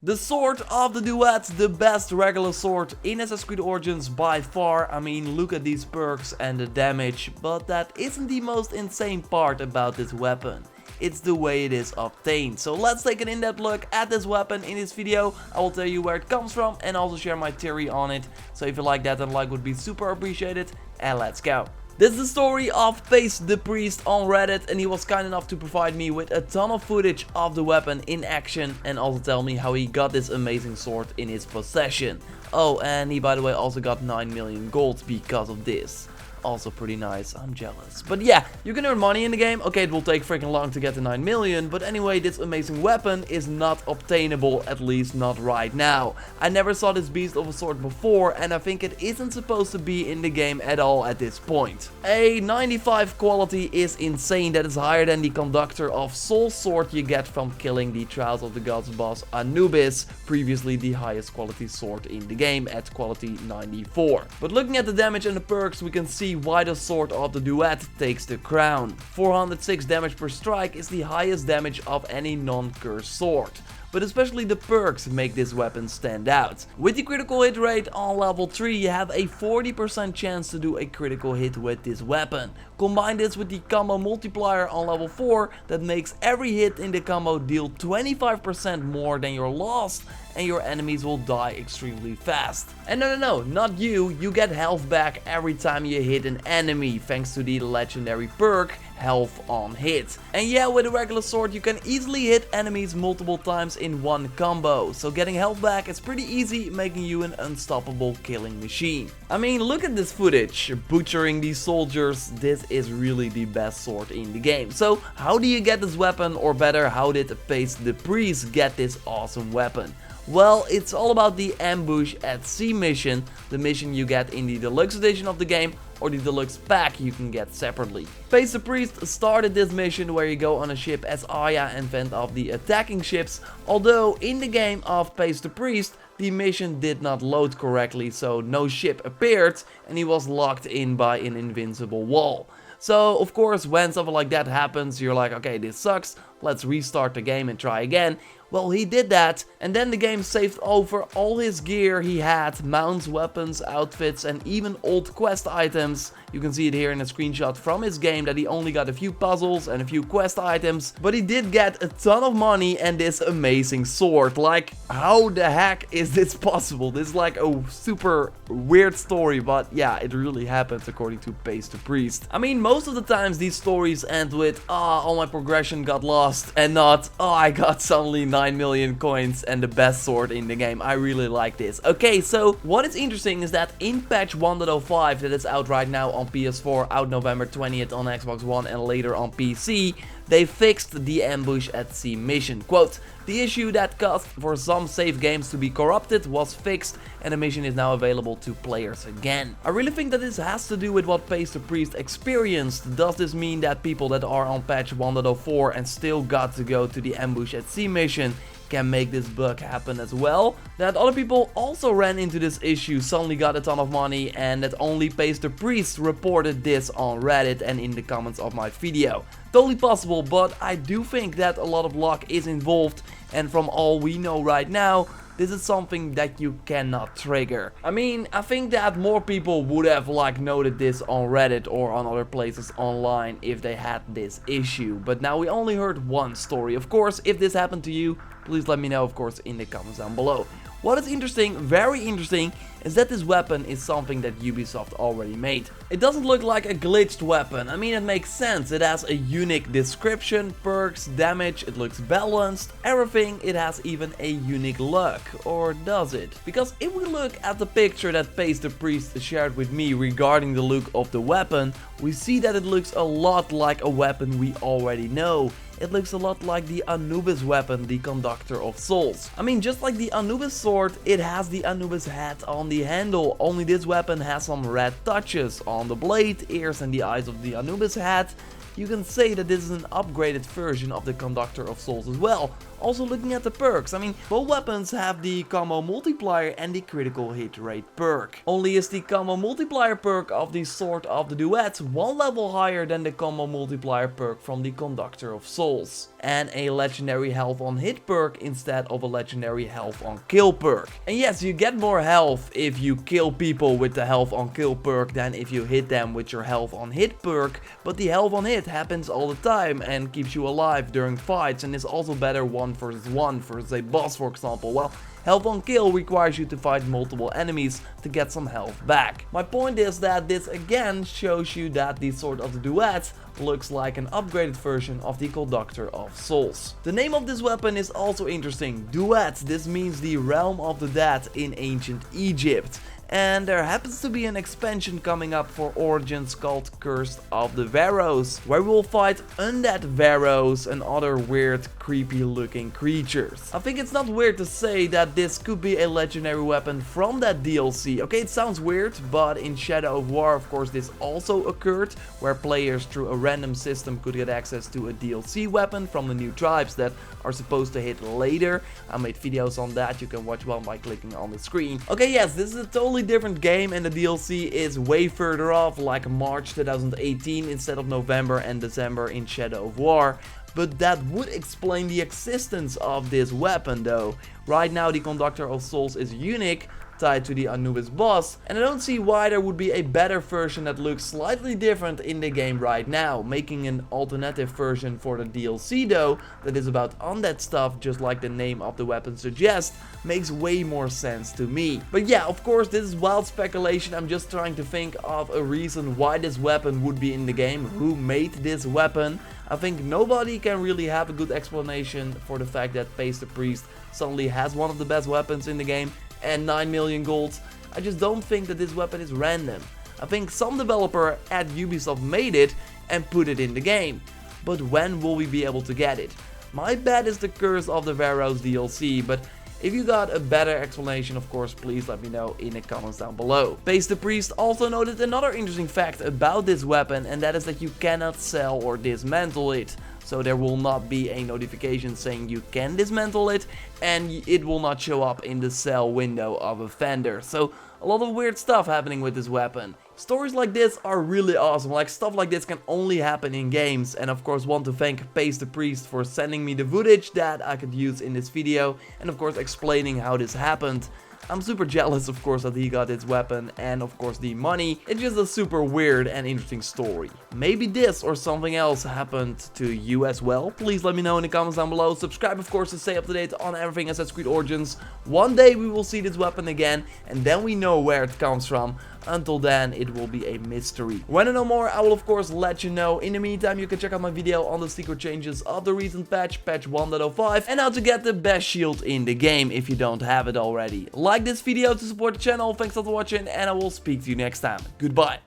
The sword of the Duet, the best regular sword in Assassin's Creed Origins by far. I mean, look at these perks and the damage, but that isn't the most insane part about this weapon. It's the way it is obtained. So let's take an in-depth look at this weapon in this video. I will tell you where it comes from and also share my theory on it. So if you like that, then a like would be super appreciated, and let's go. This is the story of Pace the Priest on Reddit, and he was kind enough to provide me with a ton of footage of the weapon in action and also tell me how he got this amazing sword in his possession. Oh, and he by the way also got 9 million gold because of this. Also pretty nice, I'm jealous. But yeah, you can earn money in the game. Okay, it will take freaking long to get to 9 million, but anyway, this amazing weapon is not obtainable, at least not right now. I never saw this beast of a sword before, and I think it isn't supposed to be in the game at all at this point. A 95 quality is insane. That is higher than the Conductor of Souls sword you get from killing the Trials of the Gods boss Anubis, previously the highest quality sword in the game at quality 94. But looking at the damage and the perks, we can see why the sword of the Duet takes the crown. 406 damage per strike is the highest damage of any non-cursed sword. But especially the perks make this weapon stand out. With the critical hit rate on level 3, you have a 40% chance to do a critical hit with this weapon. Combine this with the combo multiplier on level 4 that makes every hit in the combo deal 25% more than your loss, and your enemies will die extremely fast. And no, not you. You get health back every time you hit an enemy thanks to the legendary perk Health on Hit. And yeah, with a regular sword you can easily hit enemies multiple times in one combo, so getting health back is pretty easy, making you an unstoppable killing machine. I mean, look at this footage, butchering these soldiers. This is really the best sword in the game. So how do you get this weapon, or better, how did Pace the Priest get this awesome weapon? Well, it's all about the Ambush at Sea mission, the mission you get in the deluxe edition of the game, or the deluxe pack you can get separately. Pace the Priest started this mission where you go on a ship as Aya and fend off the attacking ships, although in the game of Pace the Priest, the mission did not load correctly, so no ship appeared and he was locked in by an invincible wall. So of course, when something like that happens, you're like, okay, this sucks, let's restart the game and try again. Well, he did that, and then the game saved over all his gear he had, mounts, weapons, outfits, and even old quest items. You can see it here in a screenshot from his game that he only got a few puzzles and a few quest items, but he did get a ton of money and this amazing sword. Like, how the heck is this possible? This is like a super weird story, but yeah, it really happens according to Pace the Priest. I mean, most of the times these stories end with, all my progression got lost, and not, I got suddenly 9 million coins and the best sword in the game. I really like this. Okay, so what is interesting is that in patch 1.05 that is out right now on PS4, out November 20th on Xbox One and later on PC, they fixed the Ambush at Sea mission. Quote, the issue that caused for some save games to be corrupted was fixed and the mission is now available to players again. I really think that this has to do with what Pace the Priest experienced. Does this mean that people that are on patch 1.04 and still got to go to the Ambush at Sea mission can make this bug happen as well? That other people also ran into this issue, suddenly got a ton of money, and that only Pace the Priest reported this on Reddit and in the comments of my video. Totally possible, but I do think that a lot of luck is involved, and from all we know right now, this is something that you cannot trigger. I mean, I think that more people would have noted this on Reddit or on other places online if they had this issue. But now we only heard one story. Of course, if this happened to you, please let me know, of course, in the comments down below. What is interesting, very interesting, is that this weapon is something that Ubisoft already made. It doesn't look like a glitched weapon. I mean, it makes sense. It has a unique description, perks, damage, it looks balanced, everything. It has even a unique look. Or does it? Because if we look at the picture that Pace the Priest shared with me regarding the look of the weapon, we see that it looks a lot like a weapon we already know. It looks a lot like the Anubis weapon, the Conductor of Souls. I mean, just like the Anubis sword, it has the Anubis hat on the handle, only this weapon has some red touches on the blade, ears and the eyes of the Anubis hat. You can say that this is an upgraded version of the Conductor of Souls as well. Also looking at the perks, I mean, both weapons have the combo multiplier and the critical hit rate perk. Only is the combo multiplier perk of the Sword of the Duet one level higher than the combo multiplier perk from the Conductor of Souls. And a legendary health on hit perk instead of a legendary health on kill perk. And yes, you get more health if you kill people with the health on kill perk than if you hit them with your health on hit perk, but the health on hit happens all the time and keeps you alive during fights and is also better 1 versus a boss, for example. Well, health on kill requires you to fight multiple enemies to get some health back. My point is that this again shows you that the Sword of the Duet looks like an upgraded version of the Conductor of Souls. The name of this weapon is also interesting. Duet, this means the realm of the dead in ancient Egypt. And there happens to be an expansion coming up for Origins called Curse of the Pharaohs, where we will fight undead pharaohs and other weird, creepy looking creatures. I think it's not weird to say that this could be a legendary weapon from that DLC. Okay, it sounds weird, but in Shadow of War, of course, this also occurred, where players through a random system could get access to a DLC weapon from the new tribes that are supposed to hit later. I made videos on that, you can watch one by clicking on the screen. Okay, yes, this is a totally different game and the DLC is way further off, like March 2018 instead of November and December in Shadow of War. But that would explain the existence of this weapon though. Right now the Conductor of Souls is unique, tied to the Anubis boss, and I don't see why there would be a better version that looks slightly different in the game right now. Making an alternative version for the DLC though, that is about undead stuff just like the name of the weapon suggests, makes way more sense to me. But yeah, of course this is wild speculation, I'm just trying to think of a reason why this weapon would be in the game, who made this weapon. I think nobody can really have a good explanation for the fact that Pace the Priest suddenly has one of the best weapons in the game and 9 million gold. I just don't think that this weapon is random. I think some developer at Ubisoft made it and put it in the game. But when will we be able to get it? My bet is the Curse of the Pharaohs DLC, but if you got a better explanation, of course, please let me know in the comments down below. Pace the Priest also noted another interesting fact about this weapon, and that is that you cannot sell or dismantle it. So there will not be a notification saying you can dismantle it, and it will not show up in the sell window of a vendor. So a lot of weird stuff happening with this weapon. Stories like this are really awesome, like stuff like this can only happen in games, and of course want to thank Pace the Priest for sending me the footage that I could use in this video, and of course explaining how this happened. I'm super jealous, of course, that he got his weapon and, of course, the money. It's just a super weird and interesting story. Maybe this or something else happened to you as well? Please let me know in the comments down below. Subscribe, of course, to stay up to date on everything Assassin's Creed Origins. One day we will see this weapon again, and then we know where it comes from. Until then, it will be a mystery. When I know more, I will of course let you know. In the meantime, you can check out my video on the secret changes of the recent patch 1.05, and how to get the best shield in the game if you don't have it already. Like this video to support the channel. Thanks for watching, and I will speak to you next time. Goodbye.